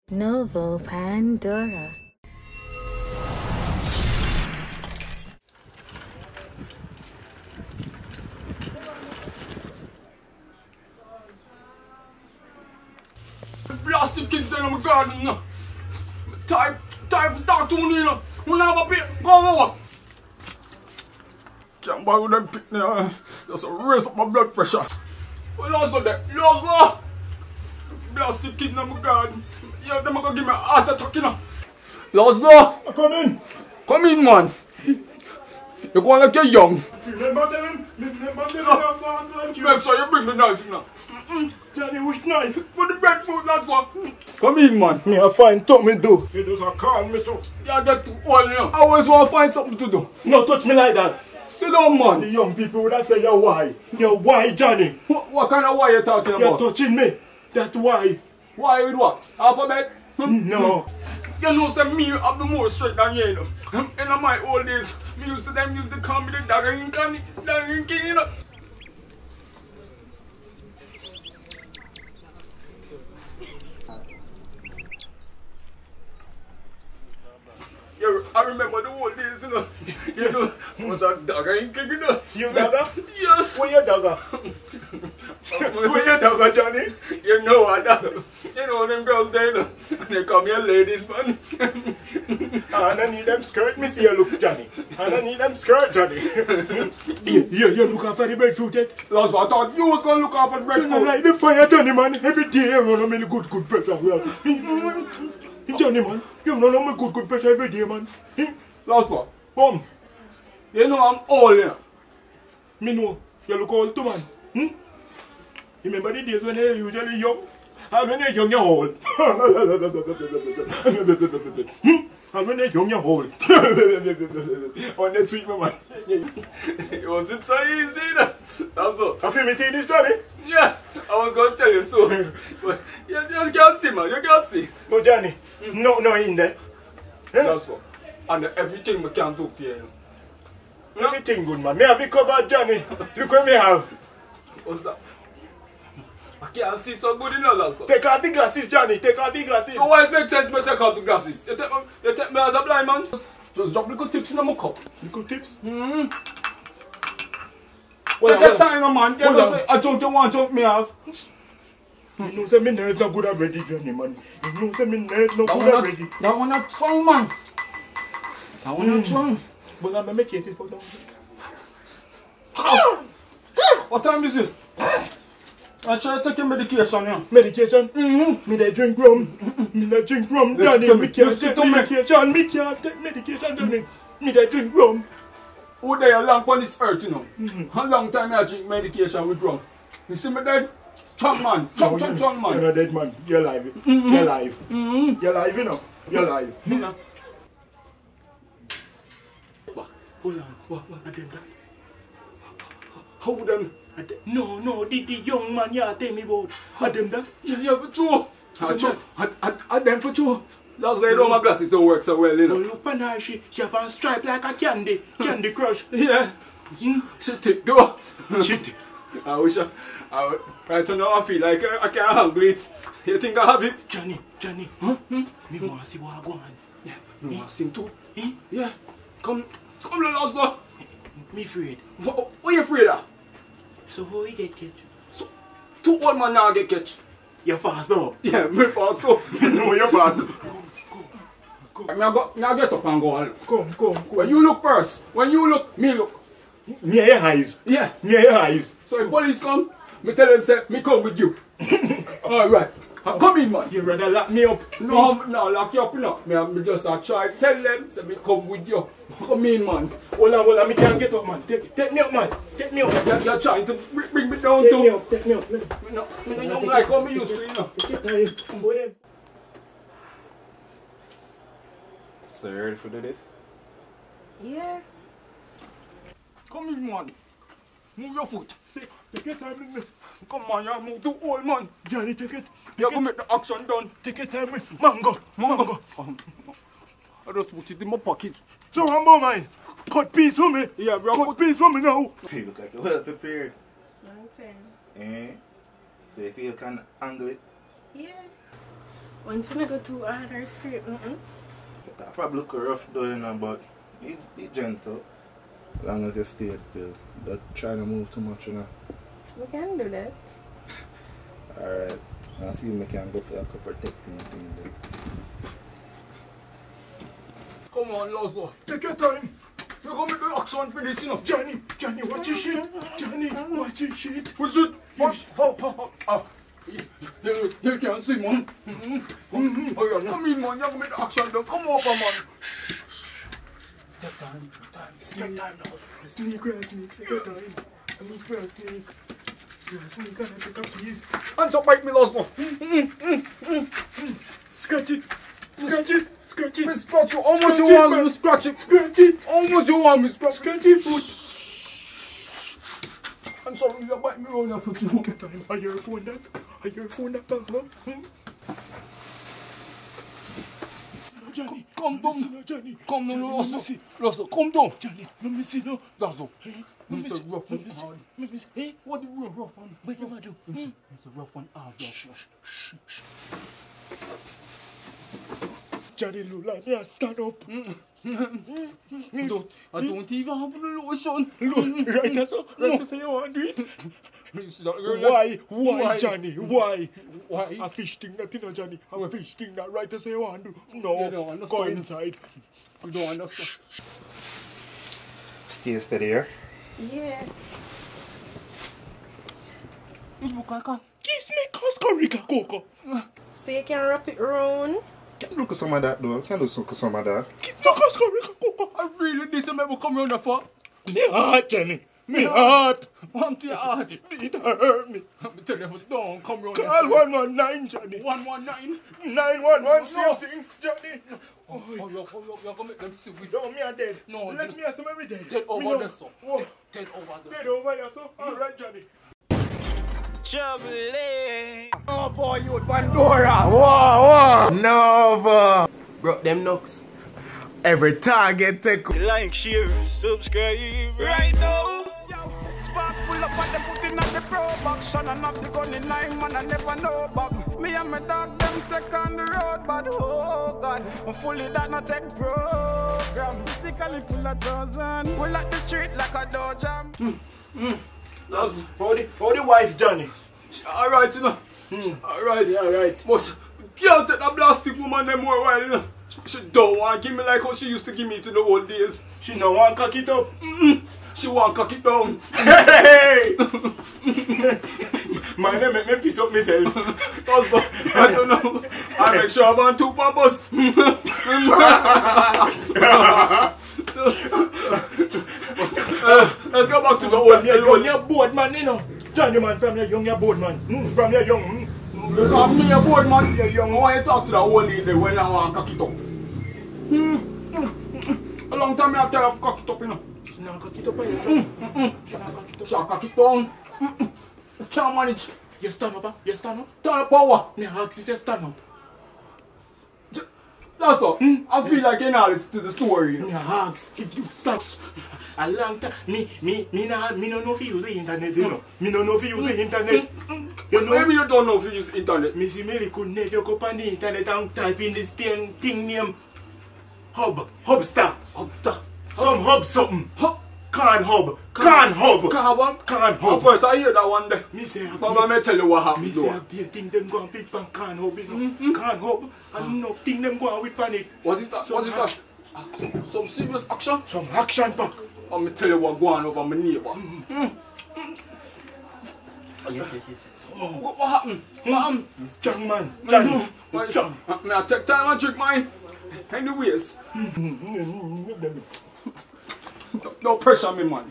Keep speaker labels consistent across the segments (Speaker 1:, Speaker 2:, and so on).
Speaker 1: Novoo Pandorahh.
Speaker 2: Blasted kids down in my garden, you know. Time to talk to me, you know. You never pay, go over. Can't borrow them pick me, just to raise up my blood pressure. Well, also that, lost blasted kid in my garden. Yeah, them gonna give me a heart attack, you know. Loslo!
Speaker 3: Come in!
Speaker 2: Come in, man. You're going like you're young.
Speaker 3: Remember them?
Speaker 2: Make sure you bring the knife now.
Speaker 3: Johnny, which knife?
Speaker 2: For the breadfruit, that's what. Come in, man.
Speaker 3: Me a find something to do. You just calm me so.
Speaker 2: You get too old, you know. I always want to find something to do.
Speaker 3: No touch me like that.
Speaker 2: Sit down, man.
Speaker 3: The young people would have said you're why. You're why, Johnny?
Speaker 2: What kind of why you talking about?
Speaker 3: You're touching me. That's why.
Speaker 2: Why with what? Alphabet?
Speaker 3: No.
Speaker 2: You know, say me have the more strength than you, you know. In my old days, me used to call me the dagger king, you know. Yeah, I remember the old days, you know. You know, I was a dagger king, you know.
Speaker 3: You dagger?
Speaker 2: Yes.
Speaker 3: Where your dagger? Where your dagger, Johnny?
Speaker 2: You know a dagger. You know them girls there, you know. They call me a ladies man.
Speaker 3: And I need them skirt, me see you look, Johnny. And I need them skirt, Johnny. You look after the breadfruit yet?
Speaker 2: That's what I thought you was going to look after the
Speaker 3: You
Speaker 2: breadfruit.
Speaker 3: know, like the fire, Johnny, man. Every day you run on me good pressure. Johnny, man. You run on me good pressure every day, man.
Speaker 2: Last one.
Speaker 3: Come.
Speaker 2: You know I'm old, you know.
Speaker 3: Me know. You look old too, man. Remember the days when you're usually young? And when you're young, you're old. And when you're young, you're old. On that sweet, man.
Speaker 2: It wasn't so easy, you know. That's all.
Speaker 3: I feel me take this, Johnny.
Speaker 2: Yeah, I was going to tell you so. But you just can't see, man. You can't see.
Speaker 3: But Johnny, no in there.
Speaker 2: That's all. And everything we can do to you, you know.
Speaker 3: Everything good, man. Me have it covered, Johnny. Look what me have.
Speaker 2: What's that? I can't see so good, you know, last time.
Speaker 3: Take out the glasses, Johnny. Take out the glasses.
Speaker 2: So why it makes sense to take out the glasses? You take me as a blind man? Just drop little tips in my cup.
Speaker 3: Little tips?
Speaker 2: Take your time, man. You know, say, I jump you want to jump me off.
Speaker 3: You know, say, my nerves not good already, Johnny, man. You know, say, my nerves not good already.
Speaker 2: That one not strong, man. That one not strong.
Speaker 3: But I'm going to make it for them.
Speaker 2: What time is it? I try to take your medication, yeah.
Speaker 3: Medication? Me they drink rum. Me they drink rum, Johnny. Me can't take medication. Me can't take medication, Johnny. Me they drink rum.
Speaker 2: Who they a long on this earth, you know? How long time I drink medication with rum? You see me dead? Chunk man. Chunk man.
Speaker 3: You're not dead, man. You're alive. You're alive. You're alive, you know. You're alive. Hold on. What are them that?
Speaker 2: How them?
Speaker 3: No, the young man you tell me about. Are them that?
Speaker 2: Yeah, for sure. I them for sure. That's why my glasses don't work so well, you know.
Speaker 3: Oh, look, Pandorahh, she have a stripe like a candy crush.
Speaker 2: Yeah. She thick, though.
Speaker 3: She thick.
Speaker 2: I wish right now I feel like I can't handle it. You think I have it?
Speaker 3: Johnny. Huh? Me want to see what I go on.
Speaker 2: Yeah, me want to sing too.
Speaker 3: Eh?
Speaker 2: Yeah. Come, let us go.
Speaker 3: Me afraid.
Speaker 2: What are you afraid of?
Speaker 3: So how you get catch?
Speaker 2: So, 2 old man now get catch.
Speaker 3: You're fast though.
Speaker 2: Yeah, me fast too.
Speaker 3: No, you're fast. Go.
Speaker 2: Now get up and go on.
Speaker 3: Come.
Speaker 2: When you look first, when you look, me look.
Speaker 3: Near your eyes.
Speaker 2: Yeah.
Speaker 3: Near your eyes.
Speaker 2: So if police come, me tell them say, me come with you. Alright. Come in, man.
Speaker 3: You rather lock me up?
Speaker 2: No, lock you up, you know. Me just try tell them, say me come with you. Come in, man.
Speaker 3: Hold on, me can't get up, man. Take me up, man. Take me up.
Speaker 2: You're trying to bring me down too.
Speaker 3: Take me up.
Speaker 2: Me no young like how me used to, you know.
Speaker 4: So you ready for this?
Speaker 1: Yeah.
Speaker 2: Come in, man. Move your foot.
Speaker 3: Take your time with me.
Speaker 2: Come on, you move too old, man.
Speaker 3: Johnny, take it.
Speaker 2: You have to make the action done.
Speaker 3: Take your time with Mango.
Speaker 2: I just put it in my pocket.
Speaker 3: So, Rambo, man. Cut piece for me.
Speaker 2: Yeah, bro.
Speaker 3: Cut piece for me now.
Speaker 4: You look like you're well prepared.
Speaker 1: Long time.
Speaker 4: Eh? So you feel you can handle it?
Speaker 1: Yeah. Once you go too hard or straight,
Speaker 4: I probably look rough though, you know, but he gentle. As long as you stay still. Don't try to move too much, you know.
Speaker 1: we can do that.
Speaker 4: Alright. I'll see if I can go for like a protecting thing there.
Speaker 2: Come on, Lazo.
Speaker 3: Take your time.
Speaker 2: You're gonna make the action for this, you know.
Speaker 3: Johnny, watch your shit. Johnny, watch your shit.
Speaker 2: What's it? You can't see, man. Oh, yeah, come in, man. You're gonna make the action done. Come over, man.
Speaker 3: Take time. Take time now. Sneak. Take your time. Sneak. Sneak, gotta take a piece.
Speaker 2: Hands up, bite me, Lazo.
Speaker 3: Scratch it.
Speaker 2: Me scratch you. How much you want me to scratch it?
Speaker 3: Scratch it.
Speaker 2: How much you want me to scratch it?
Speaker 3: Scratch it, foot.
Speaker 2: I'm sorry, you bite me on your foot.
Speaker 3: Get time. Are your phone that, pal? Johnny,
Speaker 2: Come down.
Speaker 3: Johnny.
Speaker 2: Come down,
Speaker 3: Johnny,
Speaker 2: Lazo. Lazo, come down.
Speaker 3: Johnny, let me see now.
Speaker 2: Lazo.
Speaker 3: Let me
Speaker 2: It's a
Speaker 3: see.
Speaker 2: rough
Speaker 3: Let
Speaker 2: one
Speaker 3: me see.
Speaker 2: hard.
Speaker 3: Let me see. Hey,
Speaker 2: What do you rough one?
Speaker 3: what am I do?
Speaker 2: It's a rough one hard.
Speaker 3: Johnny, look like me, stand up.
Speaker 2: I don't even have the lotion.
Speaker 3: Look, right that's so you want to do it. Why, Johnny? Why?
Speaker 2: Why?
Speaker 3: A fish thing that, you know, Johnny. A fish thing that right as you want to do.
Speaker 2: You
Speaker 3: No,
Speaker 2: don't understand.
Speaker 3: go inside.
Speaker 2: You don't understand.
Speaker 4: Stay steady here.
Speaker 1: Yeah.
Speaker 2: You look like a...
Speaker 3: Kiss me, Costa Rica, Coco.
Speaker 1: So you can wrap it round.
Speaker 4: Can look at some of that though. Can do some of that.
Speaker 3: Kiss me, Costa Rica, Coco.
Speaker 2: I really this time I will come here for.
Speaker 3: Me heart, Johnny. Me heart.
Speaker 2: What to your heart?
Speaker 3: It hurt me.
Speaker 2: I'm telling you, don't come here.
Speaker 3: Call 119, Johnny.
Speaker 2: 119.
Speaker 3: 911, same thing, Johnny.
Speaker 2: Oh, you're gonna make them see we
Speaker 3: No, me are dead.
Speaker 2: No,
Speaker 3: let me assume me dead.
Speaker 2: dead
Speaker 3: Me
Speaker 2: over
Speaker 3: know.
Speaker 2: there, so.
Speaker 3: Oh,
Speaker 2: Dead over there.
Speaker 3: dead over there, so. Alright, Johnny.
Speaker 2: Oh boy, you Pandorahh.
Speaker 5: Wow, Novoo. Broke them nooks. Every target take.
Speaker 6: Like, share, subscribe right now. Sparks pull up at the putting on the pro box. Son and have the gun in 9 man, I never know back. Me and my dog them take on the road, but oh God, I'm fully that not take program. Physically full of thousand. We like the street like a dojo.
Speaker 3: How the wife, Johnny?
Speaker 2: Alright, you know. Alright.
Speaker 3: Yeah, right.
Speaker 2: But can't take that plastic woman them more while, you know. She don't want to give me like how she used to give me to the old days.
Speaker 3: She no want cock it up.
Speaker 2: She want to cock it down.
Speaker 3: Hey! Man, they make me piss up myself.
Speaker 2: I don't know. I make sure I'm on 2 pampers. Let's go back to the old
Speaker 3: From your board man, you know. Johnny man, from your young, your board man. From your young.
Speaker 2: Because me a board man, you're young. Why you talk to the old lady when I want to cock it up? A long time I have to cock it up, you know.
Speaker 3: She not cock it up on your Johnny. She not cock it up.
Speaker 2: She cock it down. Can't manage.
Speaker 3: You stand up, you stand up.
Speaker 2: Turn the power.
Speaker 3: Me ask you to stand up.
Speaker 2: That's all. I feel like you know listen to the story. You know.
Speaker 3: Me ask if you stop. A long time, me no know if you use the internet, you know. Me no know if you use the internet. You know.
Speaker 2: Maybe you don't know if you use the internet.
Speaker 3: Me see me could never go on the internet and type in this thing name. Hubstar. Some hub something. Can hub.
Speaker 2: Of course, I hear that one day.
Speaker 3: Me say,
Speaker 2: But let me tell you what
Speaker 3: me
Speaker 2: happened
Speaker 3: say,
Speaker 2: though.
Speaker 3: a big thing them go and pick from can hub, you know. Can hub. And enough thing them go and whip on it.
Speaker 2: What is that? What is that? Some serious action?
Speaker 3: Some action pack.
Speaker 2: Let me tell you what going on over my neighbor. What happened? What happened?
Speaker 3: Strong man. Johnny. Strong.
Speaker 2: May I take time and drink mine? Anyways. No pressure me, man.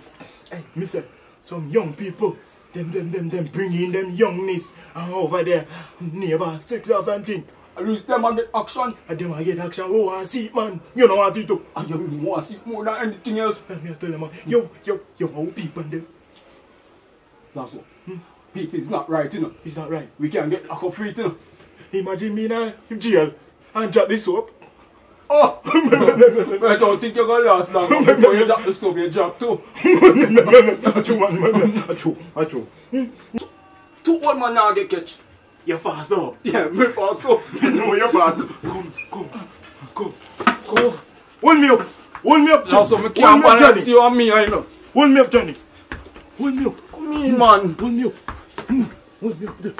Speaker 3: Hey, me say, some young people, them bring in them youngness and over there, neighbor, sex love and thing.
Speaker 2: At least them and get action.
Speaker 3: And them I get action, oh, I see it, man. You know what it do.
Speaker 2: And you want to see more than anything else.
Speaker 3: Let me tell you, man. Yo, how people them.
Speaker 2: That's what. People is not right, you know.
Speaker 3: It's not right.
Speaker 2: We can't get locked up free, you know.
Speaker 3: Imagine me in a jail and drop the soap.
Speaker 2: Oh! I don't think you're going to last long before you drop the stove, you drop too.
Speaker 3: Achoo, man. Achoo.
Speaker 2: 2 old man now get catch.
Speaker 3: You fast though?
Speaker 2: Yeah, me fast too.
Speaker 3: I know you're fast. Come. Hold me up. Hold me up,
Speaker 2: Now so me
Speaker 3: Hold
Speaker 2: can't
Speaker 3: me up,
Speaker 2: balance
Speaker 3: Johnny.
Speaker 2: you and me, I know.
Speaker 3: Hold me up, Johnny. Hold me up.
Speaker 2: Come in, man.
Speaker 3: Hold me up. Hold me up there.